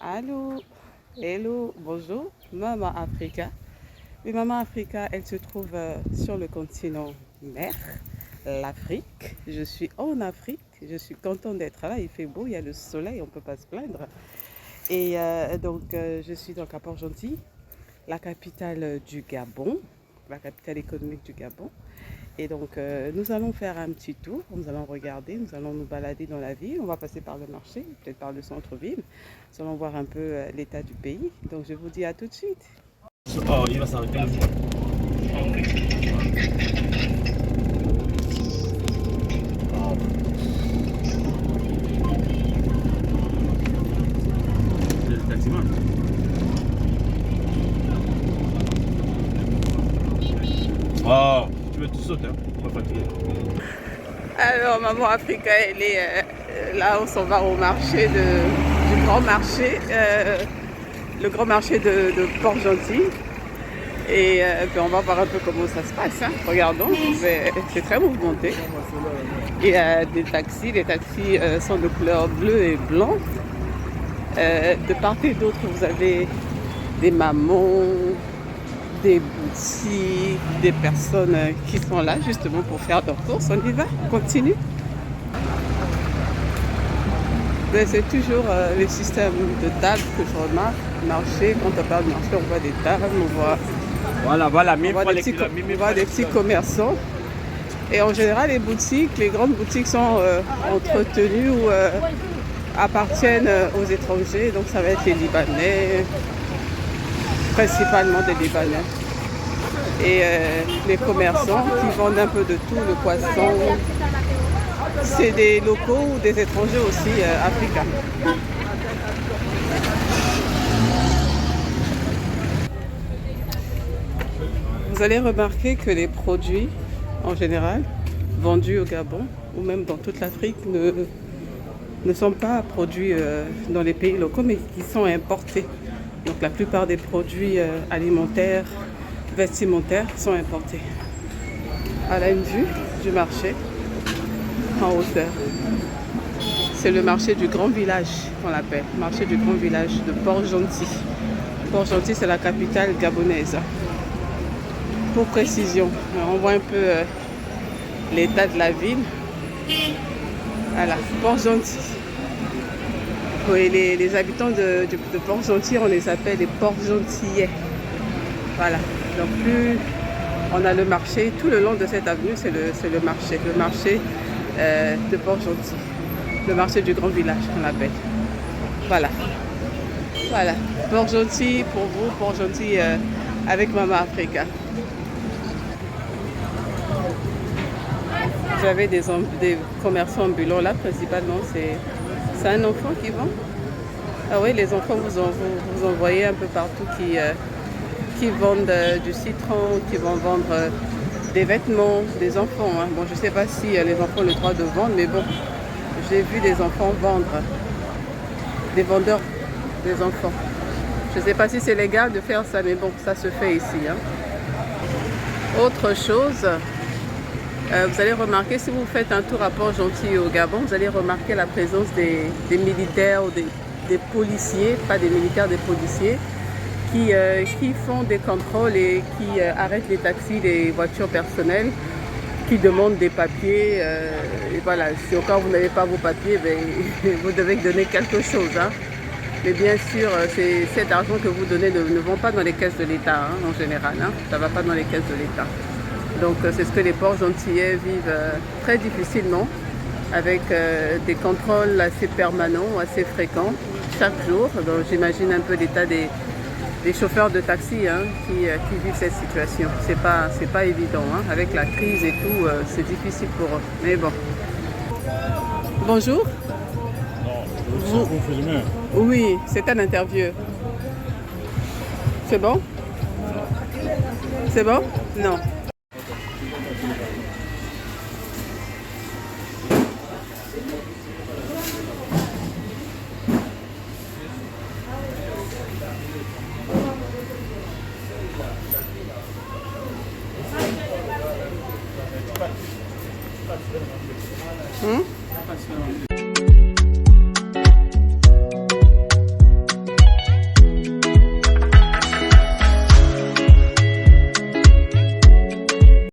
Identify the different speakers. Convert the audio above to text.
Speaker 1: Allô, hello, bonjour, Maman Africa. Oui, Maman Africa, elle se trouve sur le continent mère, l'Afrique. Je suis en Afrique, je suis contente d'être là, il fait beau, il y a le soleil, on ne peut pas se plaindre. Et je suis donc à Port-Gentil, la capitale du Gabon, la capitale économique du Gabon. Et donc, nous allons faire un petit tour, nous allons regarder, nous allons nous balader dans la ville, on va passer par le marché, peut-être par le centre-ville. Nous allons voir un peu l'état du pays. Donc, je vous dis à tout de suite.
Speaker 2: Oh, il va s'arrêter. C'est le taximan. Oh, tu veux tout sauter, hein? On va fatiguer.
Speaker 1: Alors, Maman Africa, elle est là, on s'en va au marché du grand marché, le grand marché de Port-Gentil. Et puis on va voir un peu comment ça se passe. Hein. Regardons, c'est très mouvementé. Il y a des taxis, les taxis sont de couleur bleu et blanc. De part et d'autre, vous avez des mamans, des boutiques, des personnes qui sont là justement pour faire leurs courses. On y va, on continue. C'est toujours le système de tables que je remarque. Marché, quand on parle de marché, on voit des tables, on voit des petits commerçants. Et en général, les boutiques, les grandes boutiques sont entretenues ou appartiennent aux étrangers. Donc ça va être les Libanais, principalement des Libanais. Et les commerçants qui vendent un peu de tout, le poisson. C'est des locaux ou des étrangers aussi africains. Vous allez remarquer que les produits, en général, vendus au Gabon ou même dans toute l'Afrique, ne sont pas produits dans les pays locaux, mais qui sont importés. Donc la plupart des produits alimentaires, vestimentaires sont importés. À la une vue du marché, en hauteur. C'est le marché du grand village qu'on l'appelle, marché du grand village de Port-Gentil. Port-Gentil, c'est la capitale gabonaise. Pour précision, on voit un peu l'état de la ville. Voilà, Port-Gentil. Oui, les habitants de Port-Gentil, on les appelle les Port-Gentillais. Voilà, donc plus on a le marché, tout le long de cette avenue, c'est le marché de Port-Gentil. Le marché du grand village qu'on appelle. Voilà. Voilà. Port-Gentil pour vous, Port-Gentil avec Maman Africa. Vous avez des commerçants ambulants là, principalement, c'est un enfant qui vend. Ah oui, les enfants vous en voyez un peu partout qui vendent du citron, qui vont vendre des vêtements, des enfants. Hein. Bon, je ne sais pas si les enfants ont le droit de vendre, mais bon, j'ai vu des enfants vendre, des vendeurs des enfants. Je ne sais pas si c'est légal de faire ça, mais bon, ça se fait ici. Hein. Autre chose, vous allez remarquer, si vous faites un tour à Port-Gentil au Gabon, vous allez remarquer la présence des militaires ou des policiers, pas des militaires, des policiers, qui font des contrôles et qui arrêtent les taxis, les voitures personnelles, qui demandent des papiers. Et voilà, si au cas où vous n'avez pas vos papiers, ben, vous devez donner quelque chose. Hein. Mais bien sûr, cet argent que vous donnez ne va pas dans les caisses de l'État, hein, en général. Hein. Ça ne va pas dans les caisses de l'État. Donc c'est ce que les Port-Gentillais vivent très difficilement, avec des contrôles assez permanents, assez fréquents, chaque jour. Donc j'imagine un peu l'état des chauffeurs de taxi hein, qui vivent cette situation. C'est pas évident. Hein. Avec la crise et tout, c'est difficile pour eux. Mais bon. Bonjour.
Speaker 2: Non,
Speaker 1: Oui, c'est un interview. C'est bon? C'est bon? Non.